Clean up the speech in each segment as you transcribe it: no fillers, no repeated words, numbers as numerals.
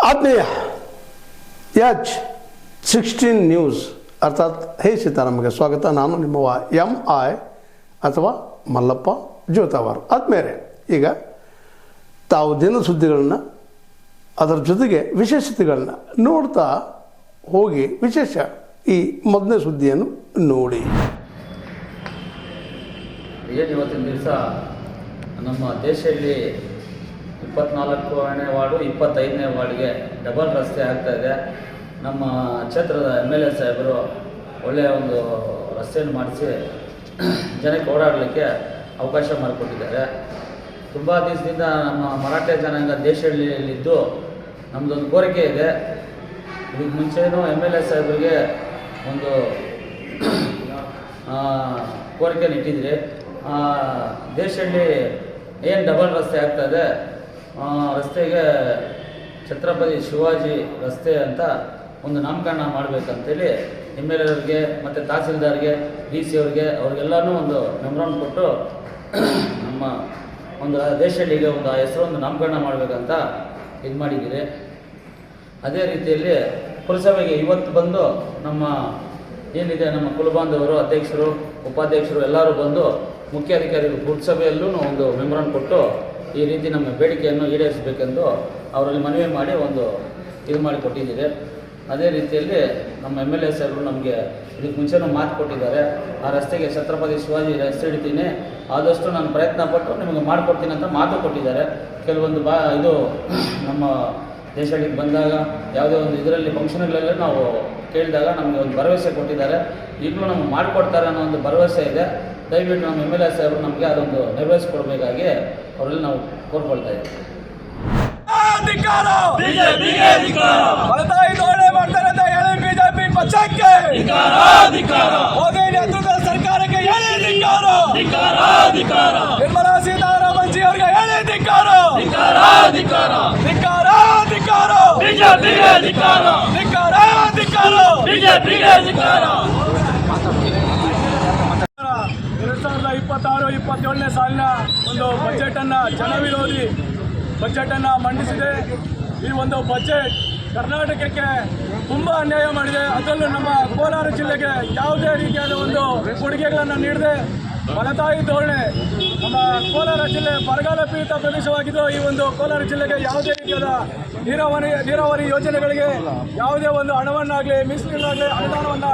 ಆತ್ಮೀಯ H16 news ಅರ್ಥಾತ್ ಹೇ ಸೀತಾರಾಮಗೆ ಸ್ವಾಗತ. ನಾನು ನಿಮ್ಮವ MI ಅಥವಾ ಮಲ್ಲಪ್ಪ ಜೋತಾವಾರು. ಆದ್ಮೇಲೆ ಈಗ ತಾವು ದಿನ ಸುದ್ದಿಗಳನ್ನ ಅದರ ಜೊತೆಗೆ ವಿಶೇಷತೆಗಳನ್ನ ನೋಡ್ತಾ ಹೋಗಿ ವಿಶೇಷ ಈ ಮೊದಲನೇ ಸುದ್ದಿಯನ್ನು ನೋಡಿ. ಏನು ಇವತ್ತಿನ ದಿವಸ ನಮ್ಮ ದೇಶದಲ್ಲಿ 24ನೇ ವಾರ್ಡು 25ನೇ ವಾರ್ಡ್ಗೆ ಡಬಲ್ ರಸ್ತೆ ಆಗ್ತಾಯಿದೆ. ನಮ್ಮ ಕ್ಷೇತ್ರದ MLA ಸಾಹೇಬರು ಒಳ್ಳೆಯ ಒಂದು ರಸ್ತೆಯನ್ನು ಮಾಡಿಸಿ ಜನಕ್ಕೆ ಓಡಾಡಲಿಕ್ಕೆ ಅವಕಾಶ ಮಾಡಿಕೊಟ್ಟಿದ್ದಾರೆ. ತುಂಬ ದಿವಸದಿಂದ ನಮ್ಮ ಮರಾಠ ಜನಾಂಗ ದೇಶದಲ್ಲಿದ್ದು ನಮ್ಮದೊಂದು ಕೋರಿಕೆ ಇದೆ. ಇದಕ್ಕೆ ಮುಂಚೆನೂ MLA ಸಾಹೇಬರಿಗೆ ಒಂದು ಕೋರಿಕೆ ಇಟ್ಟಿದ್ರಿ. ದೇಶದಲ್ಲಿ ಏನು ಡಬಲ್ ರಸ್ತೆ ಆಗ್ತಾಯಿದೆ, ರಸ್ತೆಗೆ ಛತ್ರಪತಿ ಶಿವಾಜಿ ರಸ್ತೆ ಅಂತ ಒಂದು ನಾಮಕರಣ ಮಾಡಬೇಕಂತೇಳಿ MLA ಅವ್ರಿಗೆ ಮತ್ತು ತಹಸೀಲ್ದಾರ್ಗೆ DC ಅವ್ರಿಗೆಲ್ಲನೂ ಒಂದು ಮೆಮೊರಾಂಡಮ್ ಕೊಟ್ಟು ನಮ್ಮ ಒಂದು ದೇಶದಲ್ಲಿ ಈಗ ಒಂದು ಹೆಸರು ಒಂದು ನಾಮಕರಣ ಮಾಡಬೇಕಂತ ಇದು ಮಾಡಿದ್ದೀರಿ. ಅದೇ ರೀತಿಯಲ್ಲಿ ಪುರಸಭೆಗೆ ಇವತ್ತು ಬಂದು ನಮ್ಮ ಏನಿದೆ ನಮ್ಮ ಕುಲಬಾಂಧವರು ಅಧ್ಯಕ್ಷರು ಉಪಾಧ್ಯಕ್ಷರು ಎಲ್ಲರೂ ಬಂದು ಮುಖ್ಯ ಅಧಿಕಾರಿಗಳು ಪುರಸಭೆಯಲ್ಲೂ ಒಂದು ಮೆಮೊರಾಂಡಮ್ ಕೊಟ್ಟು ಈ ರೀತಿ ನಮ್ಮ ಬೇಡಿಕೆಯನ್ನು ಈಡೇರಿಸಬೇಕೆಂದು ಅವರಲ್ಲಿ ಮನವಿ ಮಾಡಿ ಒಂದು ಇದು ಮಾಡಿಕೊಟ್ಟಿದ್ದೀರಿ. ಅದೇ ರೀತಿಯಲ್ಲಿ ನಮ್ಮ MLA ಸಾಹೇಬರು ನಮಗೆ ಇದಕ್ಕೆ ಮುಂಚೆನೂ ಮಾತು ಕೊಟ್ಟಿದ್ದಾರೆ. ಆ ರಸ್ತೆಗೆ ಛತ್ರಪತಿ ಶಿವಾಜಿ ರಸ್ತೆ ಹಿಡಿತೀನಿ, ಆದಷ್ಟು ನಾನು ಪ್ರಯತ್ನ ಪಟ್ಟು ನಿಮಗೆ ಮಾಡಿಕೊಡ್ತೀನಿ ಅಂತ ಮಾತು ಕೊಟ್ಟಿದ್ದಾರೆ. ಕೆಲವೊಂದು ಇದು ನಮ್ಮ ದೇಶಕ್ಕೆ ಬಂದಾಗ ಯಾವುದೇ ಒಂದು ಇದರಲ್ಲಿ ಫಂಕ್ಷನ್ಗಳಲ್ಲೇ ನಾವು ಕೇಳಿದಾಗ ನಮಗೆ ಒಂದು ಭರವಸೆ ಕೊಟ್ಟಿದ್ದಾರೆ. ಈಗಲೂ ನಮ್ಗೆ ಮಾಡಿಕೊಡ್ತಾರೆ ಅನ್ನೋ ಒಂದು ಭರವಸೆ ಇದೆ. ದಯವಿಟ್ಟು ನಮ್ಮ MLA ಸಾಹೇಬರು ನಮಗೆ ಅದೊಂದು ನೆರವೇರಿಸಿಕೊಡ್ಬೇಕಾಗಿ ಅವರಲ್ಲಿ ನಾವು ಕೋರ್ಕೊಳ್ತಾ ಇದ್ದೀವಿ. ಬಿಜೆಪಿ ಪಕ್ಷಕ್ಕೆ ಸರ್ಕಾರಕ್ಕೆ ನಿರ್ಮಲಾ ಸೀತಾರಾಮನ್ ಜಿ ಅವರಿಗೆ ಧಿಕ್ಕಾರ. 2026-27ನೇ ಸಾಲಿನ ಒಂದು ಬಜೆಟನ್ನು ಜನವಿರೋಧಿ ಬಜೆಟನ್ನು ಮಂಡಿಸಿದೆ. ಈ ಒಂದು ಬಜೆಟ್ ಕರ್ನಾಟಕಕ್ಕೆ ತುಂಬ ಅನ್ಯಾಯ ಮಾಡಿದೆ. ಅದರಲ್ಲೂ ನಮ್ಮ ಕೋಲಾರ ಜಿಲ್ಲೆಗೆ ಯಾವುದೇ ರೀತಿಯಾದ ಒಂದು ಕೊಡುಗೆಗಳನ್ನು ನೀಡದೆ ಮಲತಾಯಿ ಧೋರಣೆ. ನಮ್ಮ ಕೋಲಾರ ಜಿಲ್ಲೆ ಬರಗಾಲ ಪೀಡಿತ ಪ್ರದೇಶವಾಗಿದ್ದು ಈ ಒಂದು ಕೋಲಾರ ಜಿಲ್ಲೆಗೆ ಯಾವುದೇ ರೀತಿಯಾದ ನೀರಾವರಿ ಯೋಜನೆಗಳಿಗೆ ಯಾವುದೇ ಒಂದು ಹಣವನ್ನಾಗಲಿ ಮೀಸಲಿನಾಗಲಿ ಅನುದಾನವನ್ನು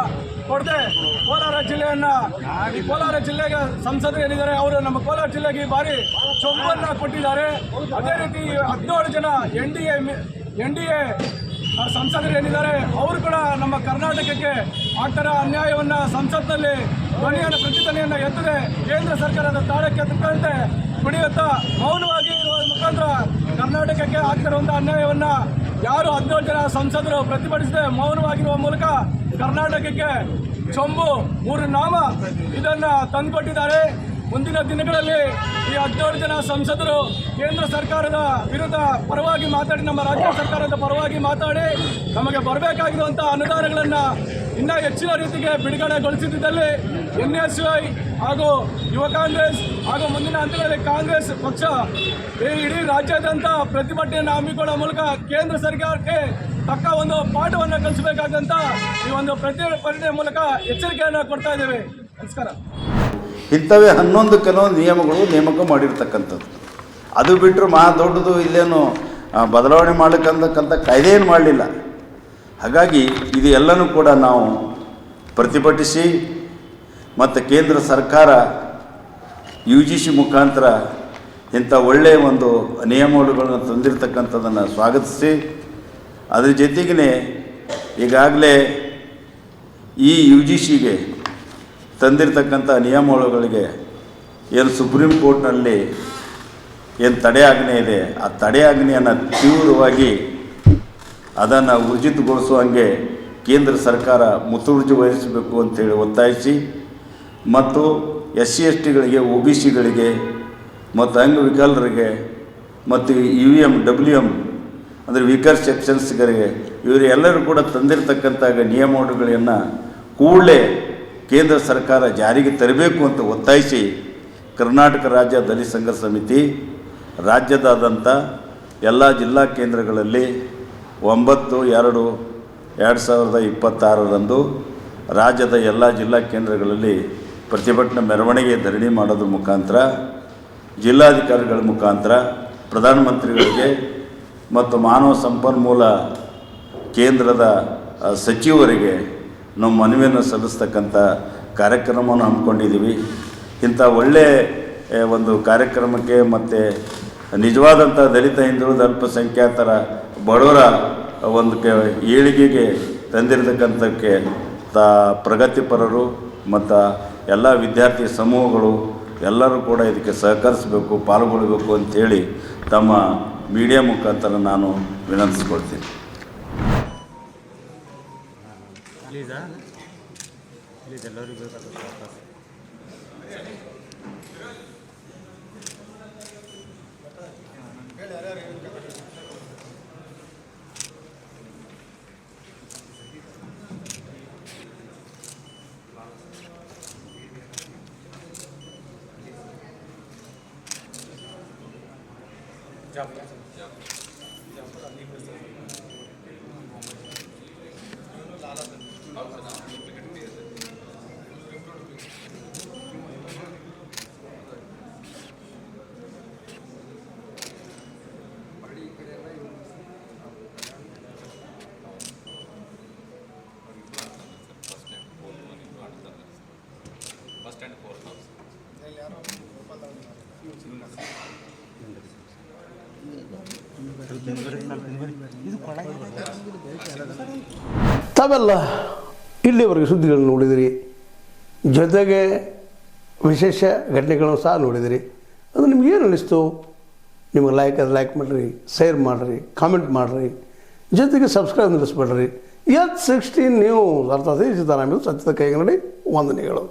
ಕೊಡದೆ ಕೋಲಾರ ಜಿಲ್ಲೆಗೆ ಸಂಸದರು ಏನಿದ್ದಾರೆ ಅವರು ನಮ್ಮ ಕೋಲಾರ ಜಿಲ್ಲೆಗೆ ಈ ಬಾರಿ ಚೊಂಬನ್ನು ಕೊಟ್ಟಿದ್ದಾರೆ. ಅದೇ ರೀತಿ 17 ಜನ NDA ಸಂಸದರು ಏನಿದ್ದಾರೆ ಅವರು ಕೂಡ ನಮ್ಮ ಕರ್ನಾಟಕಕ್ಕೆ ಆ ಥರ ಅನ್ಯಾಯವನ್ನು ಸಂಸತ್ನಲ್ಲಿ ಪ್ರತಿಧ್ವನಿಯನ್ನು ಎತ್ತದೆ ಕೇಂದ್ರ ಸರ್ಕಾರದ ತಾಳಕ್ಕೆ ತಕ್ಕಂತೆ ಕುಡಿಯುತ್ತಾ ಮೌನವಾಗಿ ಇರುವ ಮುಖಾಂತರ ಕರ್ನಾಟಕಕ್ಕೆ ಆಗ್ತಿರುವಂಥ ಅನ್ಯಾಯವನ್ನು ಯಾರು 17 ಜನ ಸಂಸದರು ಪ್ರತಿಭಟಿಸದೆ ಮೌನವಾಗಿರುವ ಮೂಲಕ ಕರ್ನಾಟಕಕ್ಕೆ ಚೊಂಬು 3 ನಾಮ ಇದನ್ನು ತಂದುಕೊಟ್ಟಿದ್ದಾರೆ. ಮುಂದಿನ ದಿನಗಳಲ್ಲಿ ಈ 17 ಜನ ಸಂಸದರು ಕೇಂದ್ರ ಸರ್ಕಾರದ ವಿರುದ್ಧ ಪರವಾಗಿ ಮಾತಾಡಿ ನಮ್ಮ ರಾಜ್ಯ ಸರ್ಕಾರದ ಪರವಾಗಿ ಮಾತಾಡಿ ನಮಗೆ ಬರಬೇಕಾಗಿರುವಂಥ ಅನುದಾನಗಳನ್ನು ಇನ್ನೂ ಹೆಚ್ಚಿನ ರೀತಿಗೆ ಬಿಡುಗಡೆಗೊಳಿಸಿದ್ದಲ್ಲಿ NSY ಹಾಗೂ ಯುವ ಕಾಂಗ್ರೆಸ್ ಹಾಗೂ ಮುಂದಿನ ಹಂತಗಳಲ್ಲಿ ಕಾಂಗ್ರೆಸ್ ಪಕ್ಷ ಇಡೀ ರಾಜ್ಯಾದ್ಯಂತ ಪ್ರತಿಭಟನೆಯನ್ನು ಹಮ್ಮಿಕೊಳ್ಳುವ ಮೂಲಕ ಕೇಂದ್ರ ಸರ್ಕಾರಕ್ಕೆ ತಕ್ಕ ಒಂದು ಪಾಠವನ್ನು ಕಲಿಸಬೇಕಾದಂಥ ಈ ಒಂದು ಪ್ರತಿಭಟನೆ ಮೂಲಕ ಎಚ್ಚರಿಕೆಯನ್ನು ಕೊಡ್ತಾ ಇದ್ದೇವೆ. ನಮಸ್ಕಾರ. ಇಂಥವೇ 11 ಕೆಲವೊಂದು ನಿಯಮಗಳು ನೇಮಕ ಮಾಡಿರ್ತಕ್ಕಂಥದ್ದು. ಅದು ಬಿಟ್ಟರು ದೊಡ್ಡದು ಇಲ್ಲೇನು ಬದಲಾವಣೆ ಮಾಡಕ್ಕಂತಕ್ಕಂಥ ಕಾಯ್ದೆ ಏನು ಮಾಡಲಿಲ್ಲ. ಹಾಗಾಗಿ ಇದು ಎಲ್ಲನೂ ಕೂಡ ನಾವು ಪ್ರತಿಭಟಿಸಿ ಮತ್ತು ಕೇಂದ್ರ ಸರ್ಕಾರ UGC ಮುಖಾಂತರ ಇಂಥ ಒಳ್ಳೆಯ ಒಂದು ನಿಯಮಗಳನ್ನು ತಂದಿರತಕ್ಕಂಥದ್ದನ್ನು ಸ್ವಾಗತಿಸಿ ಅದ್ರ ಜೊತೆಗೇ ಈಗಾಗಲೇ ಈ UGCಗೆ ತಂದಿರತಕ್ಕಂಥ ನಿಯಮಾವಳಿಗಳಿಗೆ ಏನು ಸುಪ್ರೀಂ ಕೋರ್ಟ್ನಲ್ಲಿ ಏನು ತಡೆಯಾಜ್ಞೆ ಇದೆ ಆ ತಡೆಯಾಜ್ಞೆಯನ್ನು ತೀವ್ರವಾಗಿ ಅದನ್ನು ಊರ್ಜಿತಗೊಳಿಸುವಂಗೆ ಕೇಂದ್ರ ಸರ್ಕಾರ ಮುತುವರ್ಜಿ ವಹಿಸಬೇಕು ಅಂತೇಳಿ ಒತ್ತಾಯಿಸಿ ಮತ್ತು SC STಗಳಿಗೆ OBCಗಳಿಗೆ ಮತ್ತು ಅಂಗವಿಕಲರಿಗೆ ಮತ್ತು UM WM ಅಂದರೆ ವೀಕರ್ ಸೆಕ್ಷನ್ಸ್ಗಳಿಗೆ ಇವರೆಲ್ಲರೂ ಕೂಡ ತಂದಿರತಕ್ಕಂಥ ನಿಯಮಾವಳಿಗಳನ್ನು ಕೂಡಲೇ ಕೇಂದ್ರ ಸರ್ಕಾರ ಜಾರಿಗೆ ತರಬೇಕು ಅಂತ ಒತ್ತಾಯಿಸಿ ಕರ್ನಾಟಕ ರಾಜ್ಯ ದಲಿತ ಸಂಘರ್ಷ ಸಮಿತಿ ರಾಜ್ಯದಾದ್ಯಂತ ಎಲ್ಲ ಜಿಲ್ಲಾ ಕೇಂದ್ರಗಳಲ್ಲಿ 9/2/2026 ರಾಜ್ಯದ ಎಲ್ಲ ಜಿಲ್ಲಾ ಕೇಂದ್ರಗಳಲ್ಲಿ ಪ್ರತಿಭಟನಾ ಮೆರವಣಿಗೆ ಧರಣಿ ಮಾಡೋದ್ರ ಮುಖಾಂತರ ಜಿಲ್ಲಾಧಿಕಾರಿಗಳ ಮುಖಾಂತರ ಪ್ರಧಾನಮಂತ್ರಿಗಳಿಗೆ ಮತ್ತು ಮಾನವ ಸಂಪನ್ಮೂಲ ಕೇಂದ್ರದ ಸಚಿವರಿಗೆ ನಾವು ಮನವಿಯನ್ನು ಸಲ್ಲಿಸ್ತಕ್ಕಂಥ ಕಾರ್ಯಕ್ರಮವನ್ನು ಹಮ್ಮಿಕೊಂಡಿದ್ದೀವಿ. ಇಂಥ ಒಳ್ಳೆಯ ಒಂದು ಕಾರ್ಯಕ್ರಮಕ್ಕೆ ಮತ್ತು ನಿಜವಾದಂಥ ದಲಿತ ಹಿಂದುಳಿದ ಅಲ್ಪಸಂಖ್ಯಾತರ ಬಡವರ ಒಂದು ಏಳಿಗೆಗೆ ತಂದಿರತಕ್ಕಂಥಕ್ಕೆ ಪ್ರಗತಿಪರರು ಮತ್ತು ಎಲ್ಲ ವಿದ್ಯಾರ್ಥಿ ಸಮೂಹಗಳು ಎಲ್ಲರೂ ಕೂಡ ಇದಕ್ಕೆ ಸಹಕರಿಸಬೇಕು, ಪಾಲ್ಗೊಳ್ಳಬೇಕು ಅಂಥೇಳಿ ತಮ್ಮ ಮೀಡಿಯಾ ಮುಖಾಂತರ ನಾನು ವಿನಂತಿಸ್ಕೊಳ್ತೀನಿ. ತಾವೆಲ್ಲ ಇಲ್ಲಿವರೆಗೆ ಸುದ್ದಿಗಳನ್ನು ನೋಡಿದಿರಿ, ಜೊತೆಗೆ ವಿಶೇಷ ಘಟನೆಗಳನ್ನು ಸಹ ನೋಡಿದಿರಿ. ಅದು ನಿಮ್ಗೇನು ಅನ್ನಿಸ್ತು? ನಿಮಗೆ ಲೈಕ್ ಮಾಡಿರಿ, ಶೇರ್ ಮಾಡಿರಿ, ಕಾಮೆಂಟ್ ಮಾಡಿರಿ, ಜೊತೆಗೆ ಸಬ್ಸ್ಕ್ರೈಬ್ ನಿಲ್ಲಿಸ್ಬೇಡ್ರಿ. H16 ನ್ಯೂಸ್ ಅರ್ಥಾತ್ ಸಿದ್ದರಾಮಯ್ಯ ಸತ್ಯದ ಕೈಗನ್ನಡಿ ವಂದನೆಗಳು.